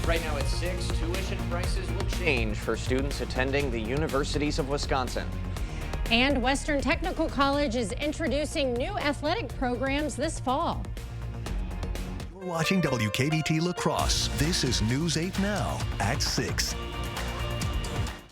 Right now at 6, tuition prices will change for students attending the universities of Wisconsin. And Western Technical College is introducing new athletic programs this fall. We're watching WKBT La Crosse. This is News 8 Now at 6.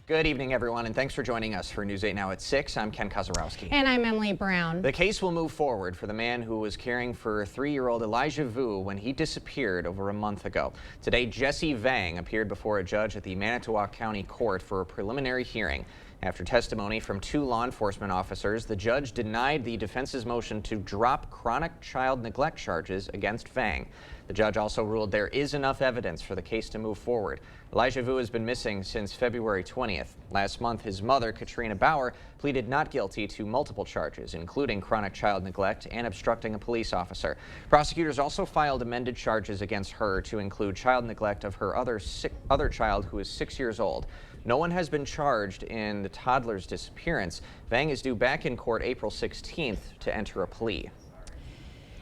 Good evening, everyone, and thanks for joining us for News 8 Now at 6. I'm Ken Kozarowski. And I'm Emily Brown. The case will move forward for the man who was caring for 3-year-old Elijah Vu when he disappeared over a month ago. Today, Jesse Vang appeared before a judge at the Manitowoc County Court for a preliminary hearing. After testimony from 2 law enforcement officers, the judge denied the defense's motion to drop chronic child neglect charges against Vang. The judge also ruled there is enough evidence for the case to move forward. Elijah Vu has been missing since February 20th. Last month, his mother, Katrina Bauer, pleaded not guilty to multiple charges, including chronic child neglect and obstructing a police officer. Prosecutors also filed amended charges against her to include child neglect of her other child, who is 6 years old. No one has been charged in the toddler's disappearance. Vang is due back in court April 16th to enter a plea.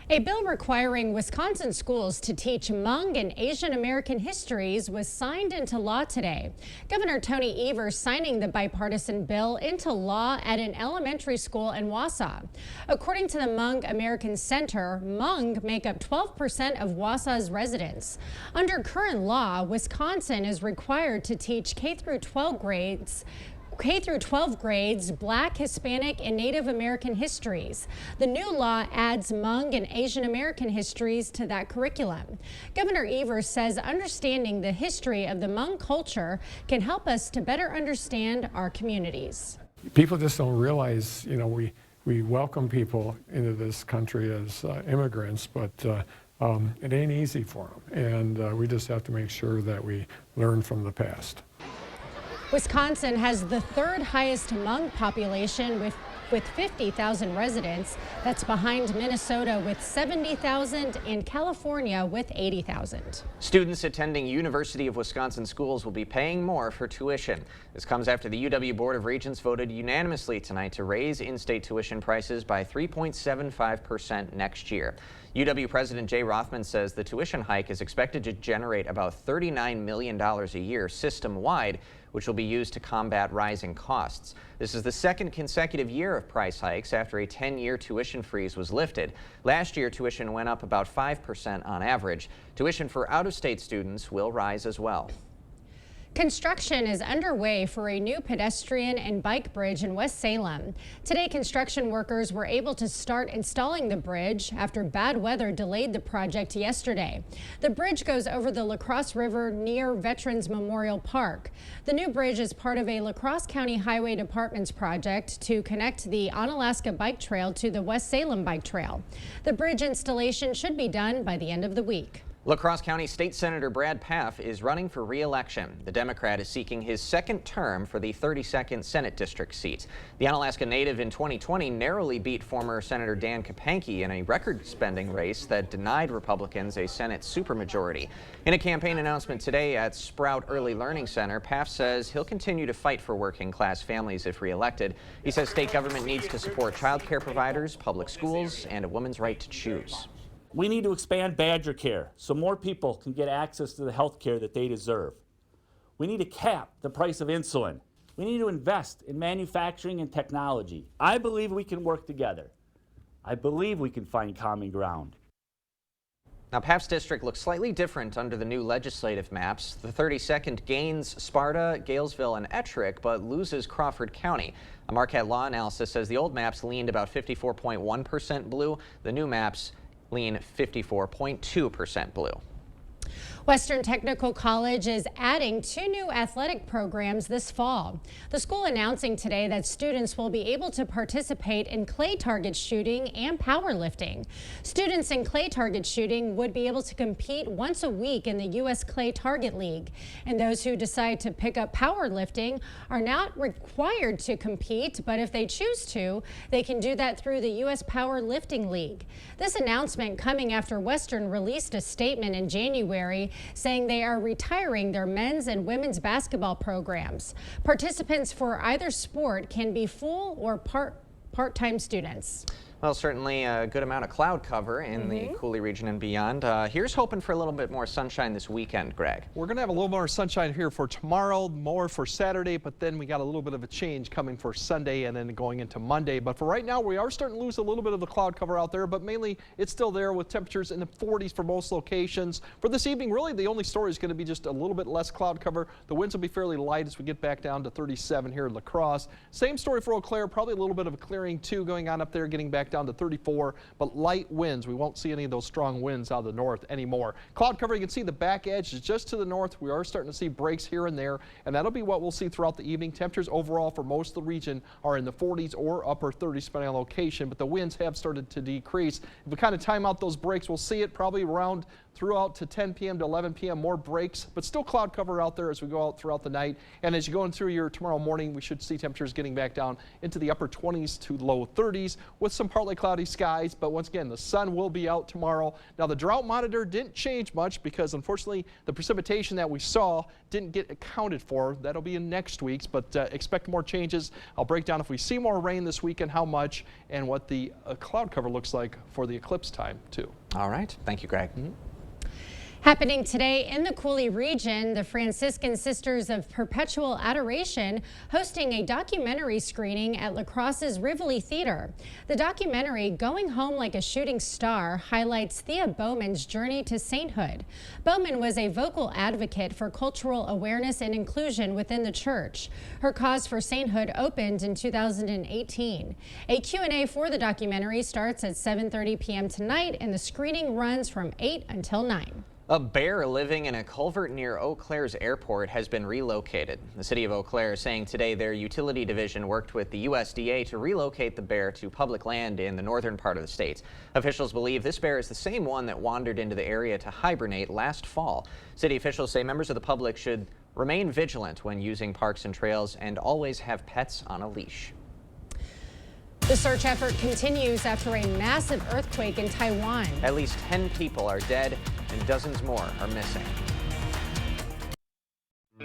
A bill requiring Wisconsin schools to teach Hmong and Asian American histories was signed into law today. Governor Tony Evers signing the bipartisan bill into law at an elementary school in Wausau. According to the Hmong American Center, Hmong make up 12% of Wausau's residents. Under current law, Wisconsin is required to teach K through 12 grades, Black, Hispanic, and Native American histories. The new law adds Hmong and Asian American histories to that curriculum. Governor Evers says understanding the history of the Hmong culture can help us to better understand our communities. People just don't realize, we welcome people into this country as immigrants, but it ain't easy for them. And we just have to make sure that we learn from the past. Wisconsin has the 3rd highest Hmong population with 50,000 residents. That's behind Minnesota with 70,000 and California with 80,000. Students attending University of Wisconsin schools will be paying more for tuition. This comes after the UW Board of Regents voted unanimously tonight to raise in-state tuition prices by 3.75% next year. UW President Jay Rothman says the tuition hike is expected to generate about $39 million a year system-wide, which will be used to combat rising costs. This is the 2nd consecutive year of price hikes after a 10-year tuition freeze was lifted. Last year, tuition went up about 5% on average. Tuition for out-of-state students will rise as well. Construction is underway for a new pedestrian and bike bridge in West Salem. Today, construction workers were able to start installing the bridge after bad weather delayed the project yesterday. The bridge goes over the La Crosse River near Veterans Memorial Park. The new bridge is part of a La Crosse County Highway Department's project to connect the Onalaska Bike Trail to the West Salem Bike Trail. The bridge installation should be done by the end of the week. La Crosse County State Senator Brad Pfaff is running for re-election. The Democrat is seeking his 2nd term for the 32nd Senate District seat. The Onalaska native in 2020 narrowly beat former Senator Dan Kapanke in a record-spending race that denied Republicans a Senate supermajority. In a campaign announcement today at Sprout Early Learning Center, Pfaff says he'll continue to fight for working-class families if re-elected. He says state government needs to support child care providers, public schools, and a woman's right to choose. We need to expand Badger Care so more people can get access to the health care that they deserve. We need to cap the price of insulin. We need to invest in manufacturing and technology. I believe we can work together. I believe we can find common ground. Now, Pfaff's district looks slightly different under the new legislative maps. The 32nd gains Sparta, Galesville, and Ettrick, but loses Crawford County. A Marquette law analysis says the old maps leaned about 54.1% blue. The new maps lean 54.2% blue. Western Technical College is adding 2 new athletic programs this fall. The school announcing today that students will be able to participate in clay target shooting and powerlifting. Students in clay target shooting would be able to compete once a week in the U.S. Clay Target League. And those who decide to pick up powerlifting are not required to compete, but if they choose to, they can do that through the U.S. Powerlifting League. This announcement coming after Western released a statement in January saying they are retiring their men's and women's basketball programs. Participants for either sport can be full or part-time students. Well, certainly a good amount of cloud cover in the Cooley region and beyond. Here's hoping for a little bit more sunshine this weekend, Greg. We're going to have a little more sunshine here for tomorrow, more for Saturday, but then we got a little bit of a change coming for Sunday and then going into Monday. But for right now, we are starting to lose a little bit of the cloud cover out there, but mainly it's still there with temperatures in the 40s for most locations. For this evening, really the only story is going to be just a little bit less cloud cover. The winds will be fairly light as we get back down to 37 here in La Crosse. Same story for Eau Claire, probably a little bit of a clearing too going on up there, getting back down to 34, but light winds. We won't see any of those strong winds out of the north anymore. Cloud cover, you can see the back edge is just to the north. We are starting to see breaks here and there, and that'll be what we'll see throughout the evening. Temperatures overall for most of the region are in the 40s or upper 30s depending on location, but the winds have started to decrease. If we kind of time out those breaks, we'll see it probably around throughout to 10 p.m. to 11 p.m. more breaks, but still cloud cover out there as we go out throughout the night. And as you go in through your tomorrow morning, we should see temperatures getting back down into the upper 20s to low 30s with some partly cloudy skies. But once again, the sun will be out tomorrow. Now the drought monitor didn't change much because unfortunately the precipitation that we saw didn't get accounted for. That'll be in next week's, but expect more changes. I'll break down if we see more rain this weekend, how much, and what the cloud cover looks like for the eclipse time too. All right. Thank you, Greg. Happening today in the Cooley region, the Franciscan Sisters of Perpetual Adoration hosting a documentary screening at La Crosse's Rivoli Theater. The documentary, Going Home Like a Shooting Star, highlights Thea Bowman's journey to sainthood. Bowman was a vocal advocate for cultural awareness and inclusion within the church. Her cause for sainthood opened in 2018. A Q&A for the documentary starts at 7:30 p.m. tonight, and the screening runs from 8 until 9. A bear living in a culvert near Eau Claire's airport has been relocated. The city of Eau Claire is saying today their utility division worked with the USDA to relocate the bear to public land in the northern part of the state. Officials believe this bear is the same one that wandered into the area to hibernate last fall. City officials say members of the public should remain vigilant when using parks and trails and always have pets on a leash. The search effort continues after a massive earthquake in Taiwan. At least 10 people are dead and dozens more are missing.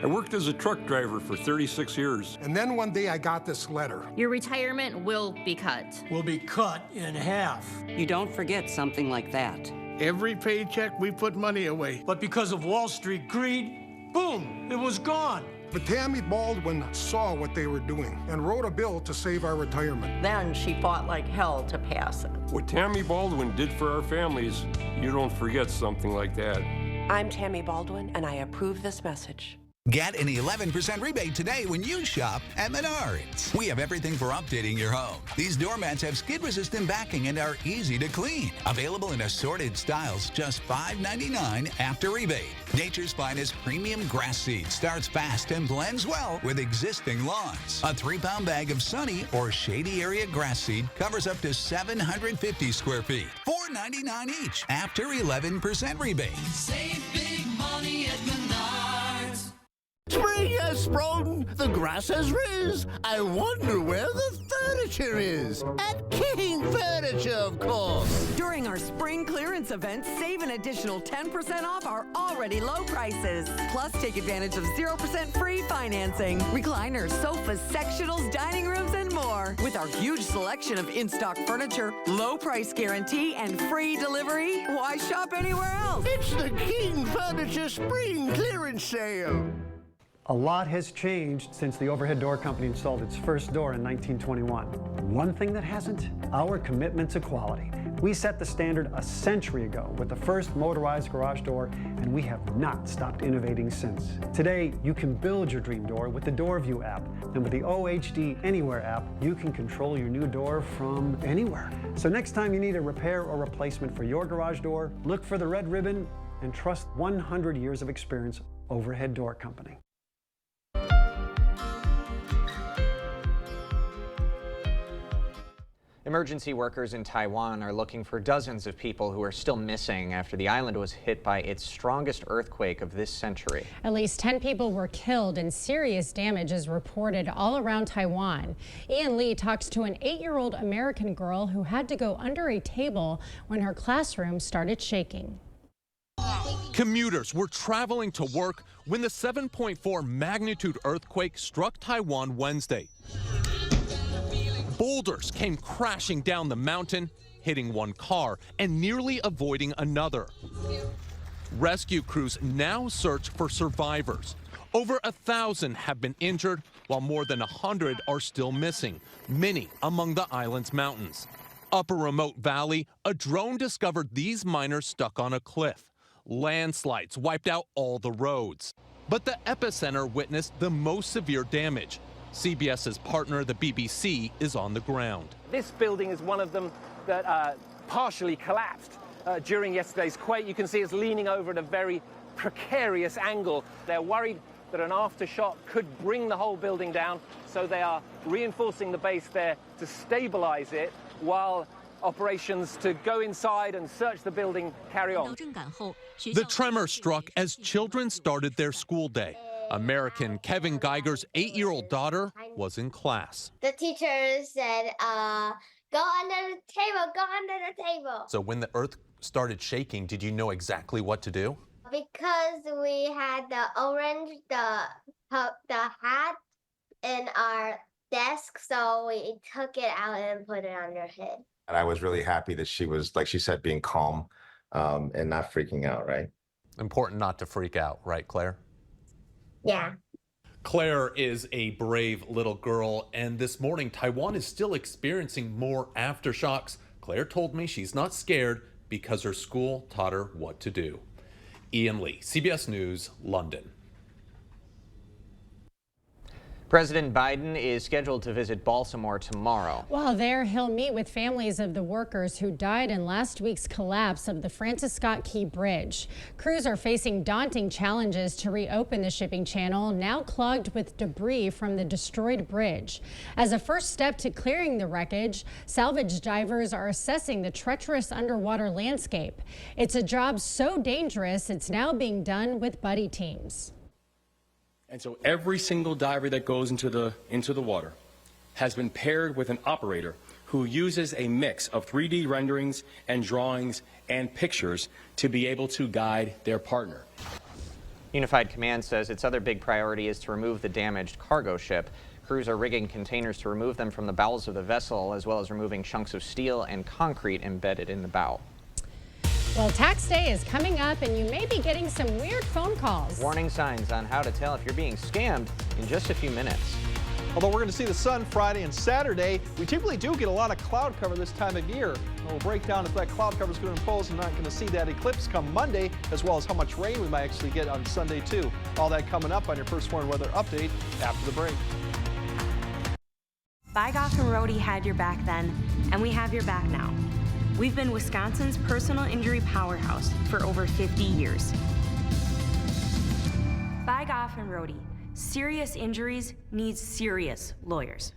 I worked as a truck driver for 36 years. And then one day I got this letter. Your retirement will be cut. Will be cut in half. You don't forget something like that. Every paycheck we put money away. But because of Wall Street greed, boom, it was gone. But Tammy Baldwin saw what they were doing and wrote a bill to save our retirement. Then she fought like hell to pass it. What Tammy Baldwin did for our families, you don't forget something like that. I'm Tammy Baldwin, and I approve this message. Get an 11% rebate today when you shop at Menards. We have everything for updating your home. These doormats have skid-resistant backing and are easy to clean. Available in assorted styles, just $5.99 after rebate. Nature's finest premium grass seed starts fast and blends well with existing lawns. A 3-pound bag of sunny or shady area grass seed covers up to 750 square feet. $4.99 each after 11% rebate. Save big money at Menards. Spring has sprung, the grass has riz. I wonder where the furniture is. At King Furniture, of course. During our spring clearance event, save an additional 10% off our already low prices. Plus, take advantage of 0% free financing, recliners, sofas, sectionals, dining rooms, and more. With our huge selection of in-stock furniture, low price guarantee, and free delivery, why shop anywhere else? It's the King Furniture Spring Clearance Sale. A lot has changed since the Overhead Door Company installed its first door in 1921. One thing that hasn't, our commitment to quality. We set the standard a century ago with the first motorized garage door, and we have not stopped innovating since. Today, you can build your dream door with the DoorView app, and with the OHD Anywhere app, you can control your new door from anywhere. So next time you need a repair or replacement for your garage door, look for the red ribbon and trust 100 years of experience, Overhead Door Company. Emergency workers in Taiwan are looking for dozens of people who are still missing after the island was hit by its strongest earthquake of this century. At least 10 people were killed and serious damage is reported all around Taiwan. Ian Lee talks to an 8-year-old American girl who had to go under a table when her classroom started shaking. Commuters were traveling to work when the 7.4 magnitude earthquake struck Taiwan Wednesday. Boulders Boulders came crashing down the mountain, hitting one car and nearly avoiding another. Rescue crews now search for survivors. Over 1,000 have been injured, while more than 100 are still missing, many among the island's mountains. Up a remote valley, a drone discovered these miners stuck on a cliff. Landslides wiped out all the roads. But the epicenter witnessed the most severe damage. CBS's partner, the BBC, is on the ground. This building is one of them that partially collapsed during yesterday's quake. You can see it's leaning over at a very precarious angle. They're worried that an aftershock could bring the whole building down, so they are reinforcing the base there to stabilize it while operations to go inside and search the building carry on. The tremor struck as children started their school day. American Kevin Geiger's 8-year-old daughter was in class. The teacher said, go under the table, go under the table. So when the earth started shaking, did you know exactly what to do? Because we had the orange, the hat in our desk, so we took it out and put it on her head. And I was really happy that she was, like she said, being calm and not freaking out, right? Important not to freak out, right, Claire? Yeah. Claire is a brave little girl, and this morning Taiwan is still experiencing more aftershocks. Claire told me she's not scared because her school taught her what to do. Ian Lee, CBS News, London. President Biden is scheduled to visit Baltimore tomorrow. While there, he'll meet with families of the workers who died in last week's collapse of the Francis Scott Key Bridge. Crews are facing daunting challenges to reopen the shipping channel, now clogged with debris from the destroyed bridge. As a first step to clearing the wreckage, salvage divers are assessing the treacherous underwater landscape. It's a job so dangerous, it's now being done with buddy teams. And so every single diver that goes into the water has been paired with an operator who uses a mix of 3D renderings and drawings and pictures to be able to guide their partner. Unified Command says its other big priority is to remove the damaged cargo ship. Crews are rigging containers to remove them from the bowels of the vessel, as well as removing chunks of steel and concrete embedded in the bow. Well, tax day is coming up, and you may be getting some weird phone calls. Warning signs on how to tell if you're being scammed in just a few minutes. Although we're going to see the sun Friday and Saturday, we typically do get a lot of cloud cover this time of year. And we'll break down if that cloud cover is going to impose and not going to see that eclipse come Monday, as well as how much rain we might actually get on Sunday, too. All that coming up on your First Warn Weather Update after the break. Bygoff and Rohde had your back then, and we have your back now. We've been Wisconsin's personal injury powerhouse for over 50 years. Bygoff and Rohde. Serious injuries need serious lawyers.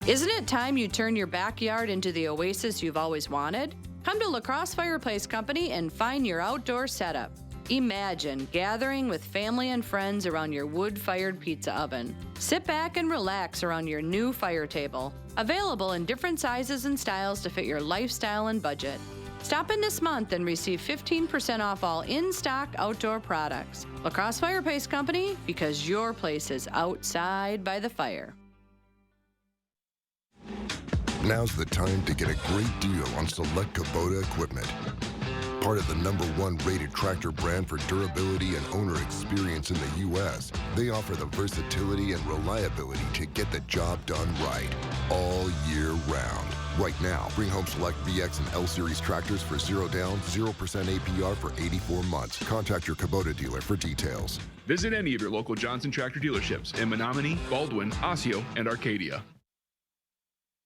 Isn't it time you turn your backyard into the oasis you've always wanted? Come to La Crosse Fireplace Company and find your outdoor setup. Imagine gathering with family and friends around your wood-fired pizza oven. Sit back and relax around your new fire table. Available in different sizes and styles to fit your lifestyle and budget. Stop in this month and receive 15% off all in-stock outdoor products. La Crosse Fireplace Company, because your place is outside by the fire. Now's the time to get a great deal on select Kubota equipment. Part of the #1 rated tractor brand for durability and owner experience in the U.S., they offer the versatility and reliability to get the job done right all year round. Right now, bring home select VX and L Series tractors for 0 down, 0% APR for 84 months. Contact your Kubota dealer for details. Visit any of your local Johnson Tractor dealerships in Menominee, Baldwin, Osseo, and Arcadia.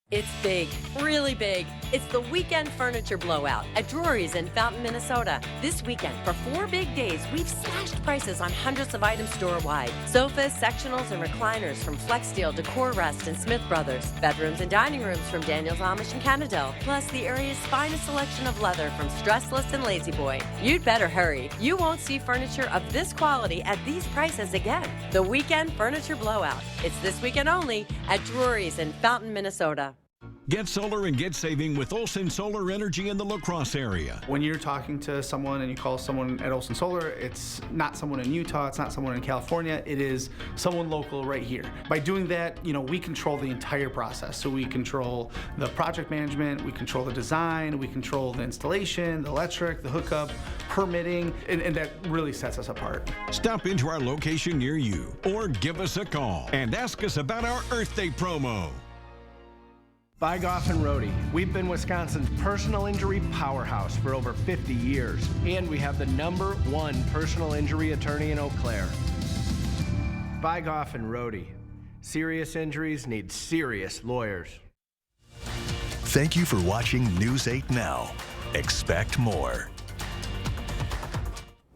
It's big, really big. It's the Weekend Furniture Blowout at Drury's in Fountain, Minnesota. This weekend, for 4 big days, we've slashed prices on hundreds of items store-wide. Sofas, sectionals, and recliners from Flexsteel to Core Rest and Smith Brothers. Bedrooms and dining rooms from Daniels Amish and Cannondale. Plus the area's finest selection of leather from Stressless and Lazy Boy. You'd better hurry. You won't see furniture of this quality at these prices again. The Weekend Furniture Blowout. It's this weekend only at Drury's in Fountain, Minnesota. Get solar and get saving with Olson Solar Energy in the La Crosse area. When you're talking to someone and you call someone at Olson Solar, it's not someone in Utah, it's not someone in California, it is someone local right here. By doing that, we control the entire process. So we control the project management, we control the design, we control the installation, the electric, the hookup, permitting, and that really sets us apart. Stop into our location near you or give us a call and ask us about our Earth Day promo. By Goff and Rohde, we've been Wisconsin's personal injury powerhouse for over 50 years, and we have the #1 personal injury attorney in Eau Claire. By Goff and Rohde, serious injuries need serious lawyers. Thank you for watching News 8 Now. Expect more.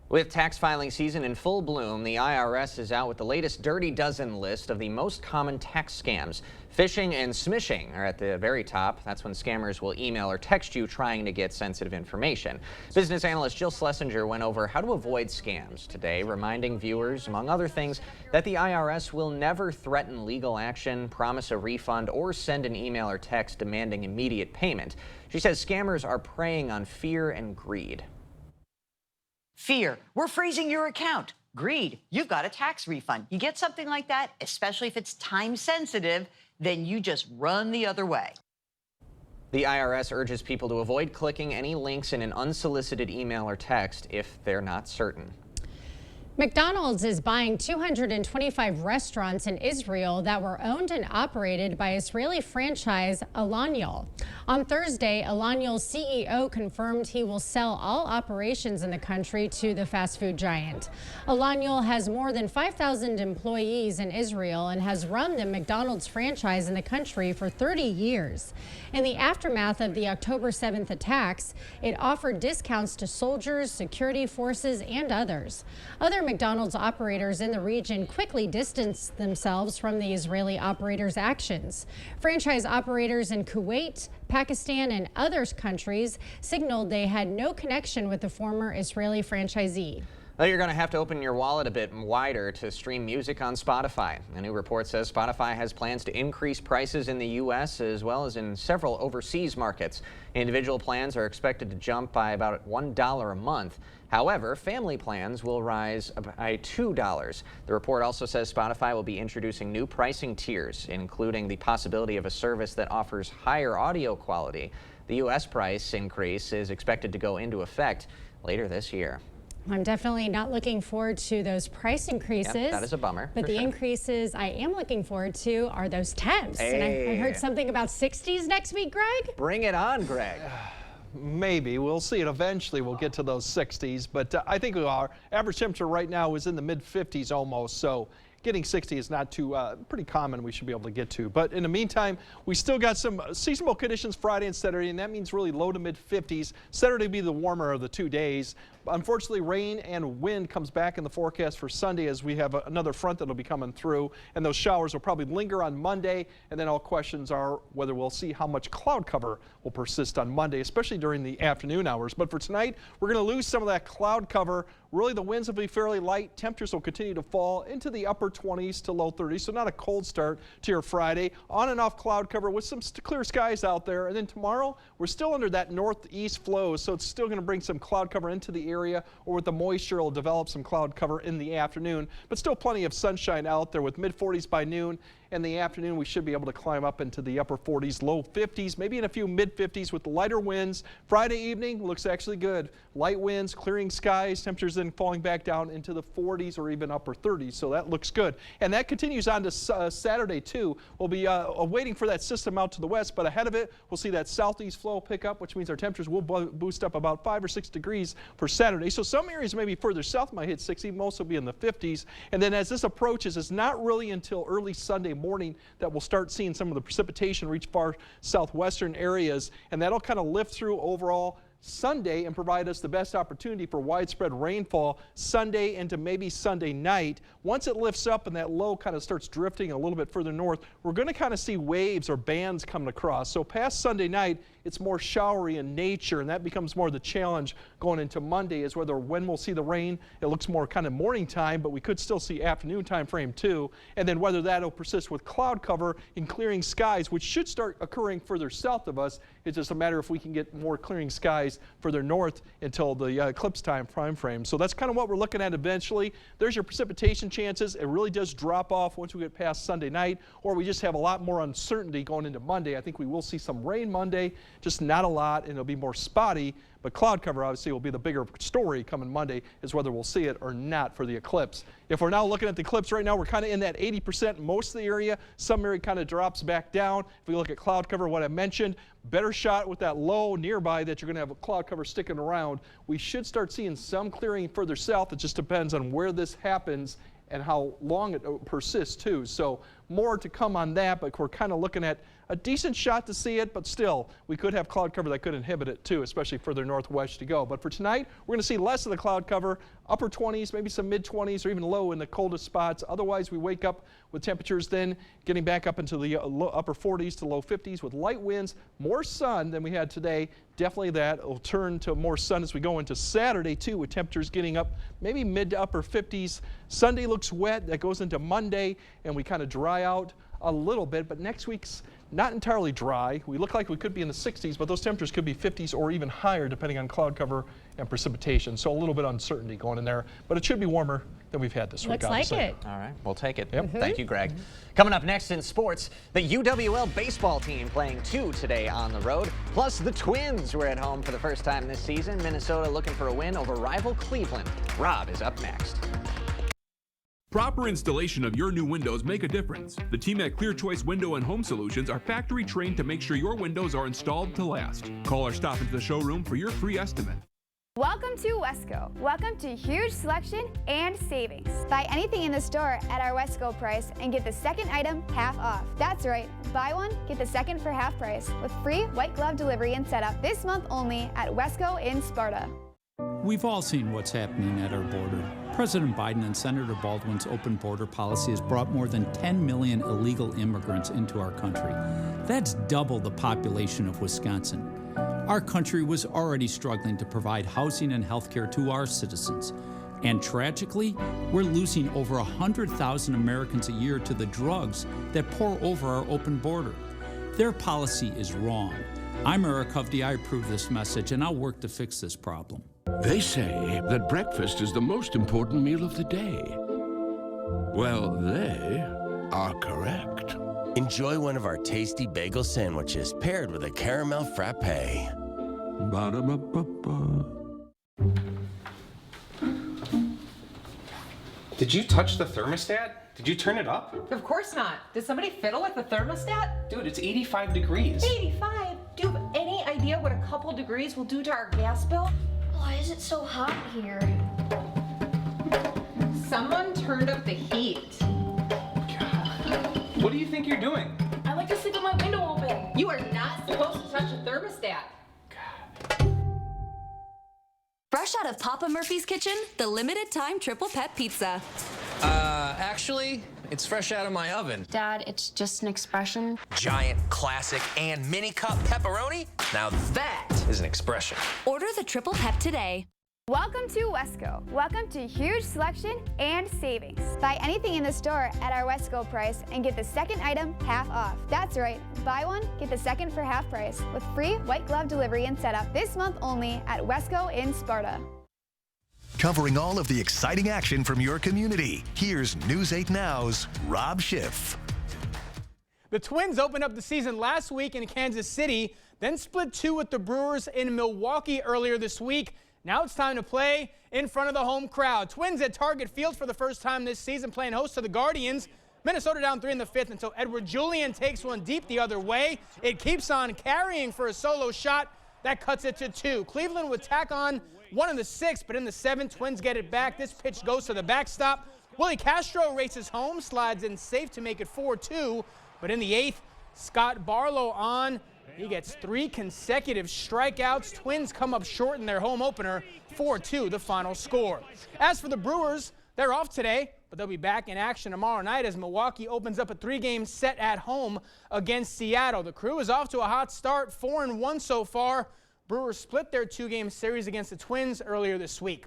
With tax filing season in full bloom, the IRS is out with the latest Dirty Dozen list of the most common tax scams. Phishing and smishing are at the very top. That's when scammers will email or text you trying to get sensitive information. Business analyst Jill Schlesinger went over how to avoid scams today, reminding viewers, among other things, that the IRS will never threaten legal action, promise a refund, or send an email or text demanding immediate payment. She says scammers are preying on fear and greed. Fear, we're freezing your account. Greed, you've got a tax refund. You get something like that, especially if it's time sensitive, then you just run the other way. The IRS urges people to avoid clicking any links in an unsolicited email or text if they're not certain. McDonald's is buying 225 restaurants in Israel that were owned and operated by Israeli franchise Alaniel. On Thursday, Alaniel's CEO confirmed he will sell all operations in the country to the fast food giant. Alaniel has more than 5,000 employees in Israel and has run the McDonald's franchise in the country for 30 years. In the aftermath of the October 7th attacks, it offered discounts to soldiers, security forces, and others. Other McDonald's operators in the region quickly distanced themselves from the Israeli operators' actions. Franchise operators in Kuwait, Pakistan, and other countries signaled they had no connection with the former Israeli franchisee. Well, you're going to have to open your wallet a bit wider to stream music on Spotify. A new report says Spotify has plans to increase prices in the U.S. as well as in several overseas markets. Individual plans are expected to jump by about $1 a month. However, family plans will rise by $2. The report also says Spotify will be introducing new pricing tiers, including the possibility of a service that offers higher audio quality. The U.S. price increase is expected to go into effect later this year. I'm definitely not looking forward to those price increases. Yep, that is a bummer. But the increases I am looking forward to are those temps. Hey. And I heard something about 60s next week, Greg? Bring it on, Greg. Maybe. We'll see it eventually. We'll get to those 60s. But I think our average temperature right now is in the mid-50s almost. So getting 60 is not too pretty common. We should be able to get to. But in the meantime, we still got some seasonable conditions Friday and Saturday, and that means really low to mid-50s. Saturday will be the warmer of the 2 days. Unfortunately, rain and wind comes back in the forecast for Sunday as we have another front that will be coming through, and those showers will probably linger on Monday, and then all questions are whether we'll see how much cloud cover will persist on Monday, especially during the afternoon hours. But for tonight, we're going to lose some of that cloud cover. Really, the winds will be fairly light. Temperatures will continue to fall into the upper 20s to low 30s, so not a cold start to your Friday. On and off cloud cover with some clear skies out there. And then tomorrow, we're still under that northeast flow, so it's still going to bring some cloud cover into the area, or with the moisture, it'll develop some cloud cover in the afternoon. But still plenty of sunshine out there with mid-40s by noon. In the afternoon, we should be able to climb up into the upper 40s, low 50s, maybe in a few mid-50s with the lighter winds. Friday evening looks actually good. Light winds, clearing skies, temperatures then falling back down into the 40s or even upper 30s, so that looks good. And that continues on to Saturday, too. We'll be waiting for that system out to the west, but ahead of it, we'll see that southeast flow pick up, which means our temperatures will boost up about 5 or 6 degrees for Saturday. So some areas maybe further south might hit 60, most will be in the 50s. And then as this approaches, it's not really until early Sunday morning that we'll start seeing some of the precipitation reach far southwestern areas, and that'll kind of lift through overall Sunday and provide us the best opportunity for widespread rainfall Sunday into maybe Sunday night. Once it lifts up and that low kind of starts drifting a little bit further north, we're going to kind of see waves or bands coming across. So past Sunday night, it's more showery in nature, and that becomes more the challenge going into Monday is when we'll see the rain. It looks more kind of morning time, but we could still see afternoon time frame too. And then whether that'll persist with cloud cover and clearing skies, which should start occurring further south of us. It's just a matter if we can get more clearing skies further north until the eclipse time frame. So that's kind of what we're looking at eventually. There's your precipitation chances. It really does drop off once we get past Sunday night, or we just have a lot more uncertainty going into Monday. I think we will see some rain Monday, just not a lot, and it'll be more spotty. But cloud cover obviously will be the bigger story coming Monday, is whether we'll see it or not for the eclipse. If we're now looking at the eclipse right now, we're kind of in that 80% most of the area. Some area kind of drops back down. If we look at cloud cover, what I mentioned, better shot with that low nearby that you're going to have a cloud cover sticking around. We should start seeing some clearing further south. It just depends on where this happens and how long it persists too. So more to come on that, but we're kind of looking at a decent shot to see it, but still, we could have cloud cover that could inhibit it too, especially further northwest to go. But for tonight, we're going to see less of the cloud cover, upper 20s, maybe some mid 20s, or even low in the coldest spots. Otherwise, we wake up with temperatures then getting back up into the upper 40s to low 50s with light winds, more sun than we had today. Definitely that will turn to more sun as we go into Saturday too, with temperatures getting up maybe mid to upper 50s. Sunday looks wet. That goes into Monday, and we kind of dry out a little bit, but next week's not entirely dry. We look like we could be in the 60s, but those temperatures could be 50s or even higher depending on cloud cover and precipitation. So a little bit of uncertainty going in there, but it should be warmer than we've had this week. Looks like it. All right, we'll take it. Yep. Thank you, Greg. Coming up next in sports, the UWL baseball team playing 2 today on the road, plus the Twins were at home for the first time this season. Minnesota looking for a win over rival Cleveland. Rob is up next. Proper installation of your new windows make a difference. The team at Clear Choice Window and Home Solutions are factory trained to make sure your windows are installed to last. Call or stop into the showroom for your free estimate. Welcome to Wesco. Welcome to huge selection and savings. Buy anything in the store at our Wesco price and get the second item half off. That's right, buy one, get the second for half price with free white glove delivery and setup this month only at Wesco in Sparta. We've all seen what's happening at our border. President Biden and Senator Baldwin's open border policy has brought more than 10 million illegal immigrants into our country. That's double the population of Wisconsin. Our country was already struggling to provide housing and health care to our citizens. And tragically, we're losing over 100,000 Americans a year to the drugs that pour over our open border. Their policy is wrong. I'm Eric Hovde. I approve this message, and I'll work to fix this problem. They say that breakfast is the most important meal of the day. Well, they are correct. Enjoy one of our tasty bagel sandwiches paired with a caramel frappe. Ba-da-ba-ba-ba. Did you touch the thermostat? Did you turn it up? Of course not. Did somebody fiddle with the thermostat? Dude, it's 85 degrees. 85? Do you have any idea what a couple degrees will do to our gas bill? Why is it so hot here? Someone turned up the heat. What do you think you're doing? I like to sleep with my window open. You are not supposed to touch a thermostat. Fresh out of Papa Murphy's kitchen, the limited time triple pet pizza. Actually, it's fresh out of my oven. Dad, it's just an expression. Giant, classic, and mini cup pepperoni? Now that is an expression. Order the triple pep today. Welcome to Wesco. Welcome to huge selection and savings. Buy anything in the store at our Wesco price and get the second item half off. That's right, buy one, get the second for half price with free white glove delivery and setup this month only at Wesco in Sparta. Covering all of the exciting action from your community, here's News 8 Now's Rob Schiff. The Twins opened up the season last week in Kansas City, then split 2 with the Brewers in Milwaukee earlier this week. Now it's time to play in front of the home crowd. Twins at Target Field for the first time this season, playing host to the Guardians. Minnesota down 3 in the 5th until Edward Julian takes one deep the other way. It keeps on carrying for a solo shot. That cuts it to 2. Cleveland would tack on 1 in the 6th, but in the 7th, Twins get it back. This pitch goes to the backstop. Willie Castro races home, slides in safe to make it 4-2. But in the 8th, Scott Barlow on He gets 3 consecutive strikeouts. Twins come up short in their home opener, 4-2 the final score. As for the Brewers, they're off today, but they'll be back in action tomorrow night as Milwaukee opens up a 3-game set at home against Seattle. The Crew is off to a hot start, 4-1 so far. Brewers split their 2-game series against the Twins earlier this week.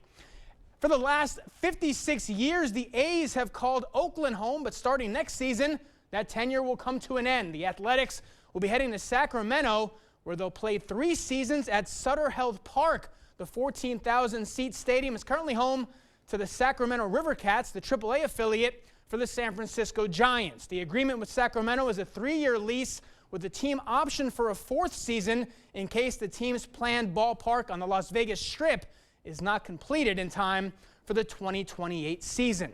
For the last 56 years, the A's have called Oakland home, but starting next season, that tenure will come to an end. The Athletics will be heading to Sacramento, where they'll play 3 seasons at Sutter Health Park. The 14,000-seat stadium is currently home to the Sacramento River Cats, the AAA affiliate for the San Francisco Giants. The agreement with Sacramento is a 3-year lease with the team option for a 4th season in case the team's planned ballpark on the Las Vegas Strip is not completed in time for the 2028 season.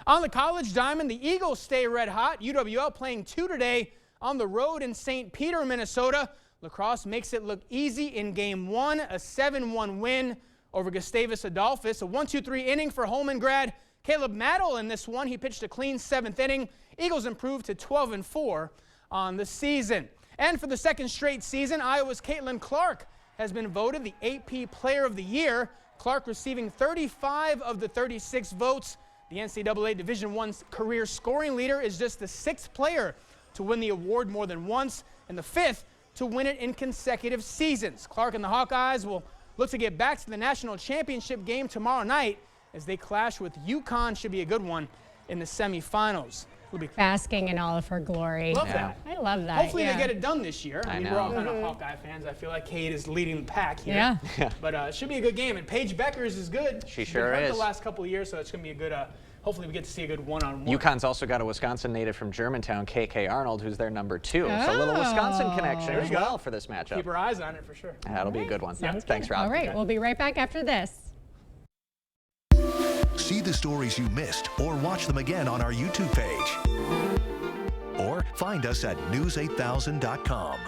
On the college diamond, the Eagles stay red hot. UWL playing 2 today on the road in St. Peter, Minnesota. La Crosse makes it look easy in Game 1, a 7-1 win over Gustavus Adolphus. A 1-2-3 inning for Holman grad Caleb Maddle in this one. He pitched a clean 7th inning. Eagles improved to 12-4 on the season. And for the 2nd straight season, Iowa's Caitlin Clark has been voted the AP Player of the Year. Clark receiving 35 of the 36 votes. The NCAA Division I career scoring leader is just the 6th player to win the award more than once and the 5th to win it in consecutive seasons. Clark and the Hawkeyes will look to get back to the national championship game tomorrow night as they clash with UConn. Should be a good one in the semifinals. Basking in all of her glory. Love that. I love that. Hopefully they get it done this year. I mean, know. we're all kind of Hawkeye fans. I feel like Kate is leading the pack here. Yeah. But it should be a good game. And Paige Beckers is good. She She's sure been hurt is. the last couple of years, so it's going to be a good, hopefully we get to see a good one-on-one. UConn's also got a Wisconsin native from Germantown, KK Arnold, who's their number 2. So a little Wisconsin connection There as you go. well for this matchup. Keep our eyes on it for sure. That'll be a good one. Sounds Thanks, good. Rob. All right, we'll be right back after this. See the stories you missed or watch them again on our YouTube page. Or find us at news8000.com.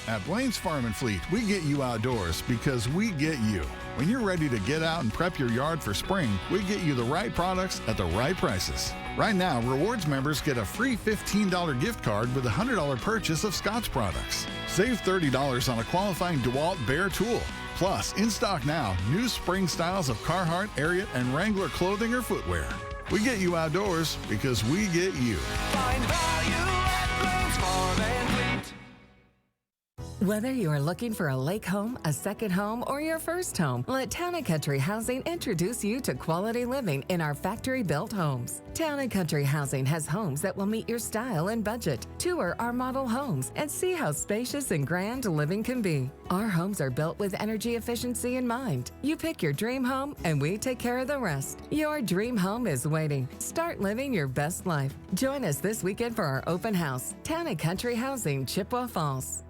At Blaine's Farm and Fleet, we get you outdoors because we get you. When you're ready to get out and prep your yard for spring, we get you the right products at the right prices. Right now, Rewards members get a free $15 gift card with a $100 purchase of Scotts products. Save $30 on a qualifying DeWalt Bear tool. Plus, in stock now, new spring styles of Carhartt, Ariat, and Wrangler clothing or footwear. We get you outdoors because we get you. Find value at Blaine's Farm and Fleet. Whether you're looking for a lake home, a second home, or your first home, let Town & Country Housing introduce you to quality living in our factory-built homes. Town & Country Housing has homes that will meet your style and budget. Tour our model homes and see how spacious and grand living can be. Our homes are built with energy efficiency in mind. You pick your dream home, and we take care of the rest. Your dream home is waiting. Start living your best life. Join us this weekend for our open house. Town & Country Housing, Chippewa Falls.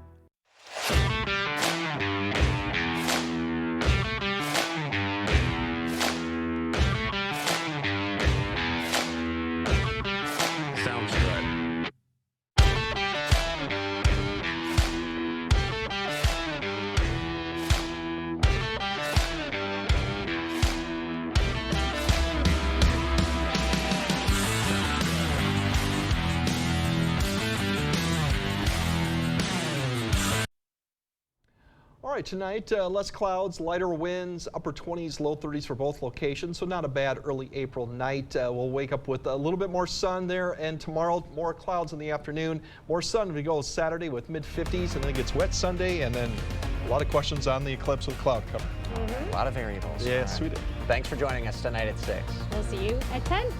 Sounds good. All right, tonight, less clouds, lighter winds, upper 20s, low 30s for both locations, so not a bad early April night. We'll wake up with a little bit more sun there, and tomorrow, more clouds in the afternoon. More sun we go Saturday with mid-50s, and then it gets wet Sunday, and then a lot of questions on the eclipse with cloud cover. A lot of variables. Yeah, All right. sweet. Thanks for joining us tonight at 6. We'll see you at 10.